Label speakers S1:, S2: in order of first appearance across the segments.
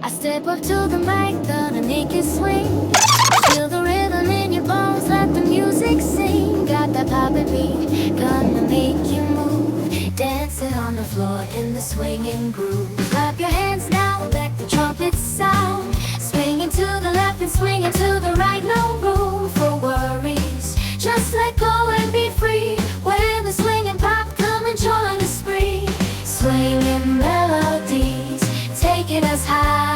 S1: I step up to the mic, gonna make it swing. Feel the rhythm in your bones, let the music sing. Got that poppin' beat, gonna make you move. Dancing on the floor in the swinging groove. Clap your hands now, let the trumpets sound. Swinging to the left and swinging to the right, no room for worries. Just let go and be free. When the swinging pop, come and join the spree. Swinging melodies, taking us high.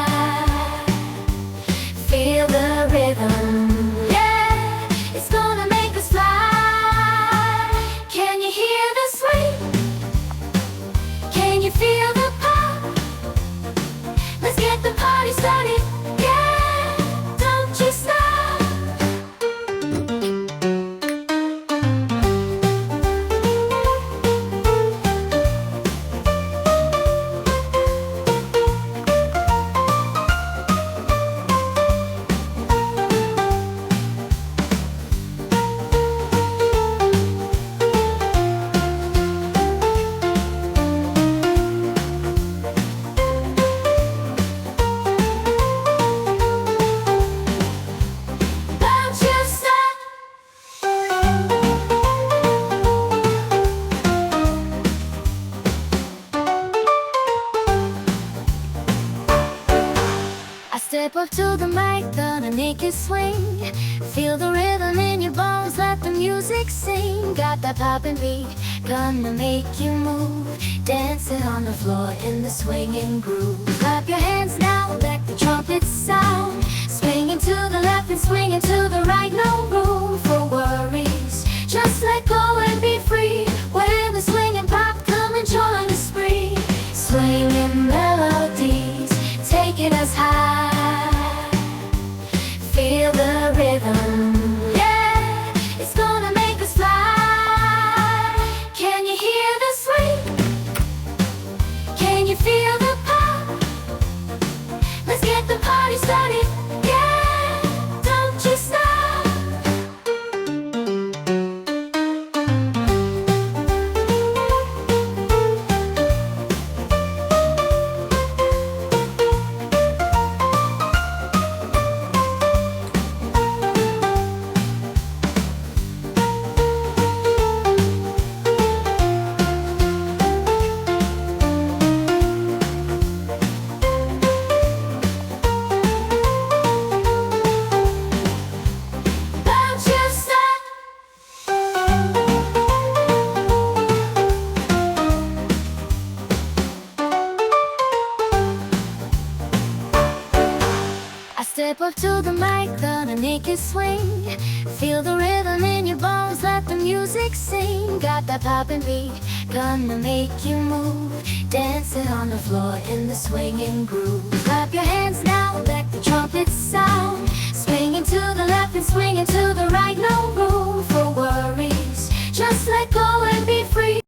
S1: Feel the rhythm, yeah, it's gonna make us fly. Can you hear the swing? Can you feel the pop? Let's get the party started, yeah, don't you stop. Step up to the mic, gonna make it swing. Feel the rhythm in your bones, let the music sing. Got that poppin' beat, gonna make you move. Dancing on the floor in the swinging groove. Clap your hands now, let the trumpets sound. Swinging to the left and swinging to the right, no room for worries. Just let go and be free. When the swinging pop, come and join the spree. Swinging melodies, taking us high. Feel the rhythm, yeah, it's gonna make us fly. Can you hear the swing? Can you feel the pop? Let's get the party started, yeah, don't you stop. Step up to the mic, gonna make it swing. Feel the rhythm in your bones, let the music sing. Got that poppin' beat, gonna make you move. Dancing on the floor in the swinging groove. Clap your hands now, let the trumpets sound. Swinging to the left and swinging to the right, no room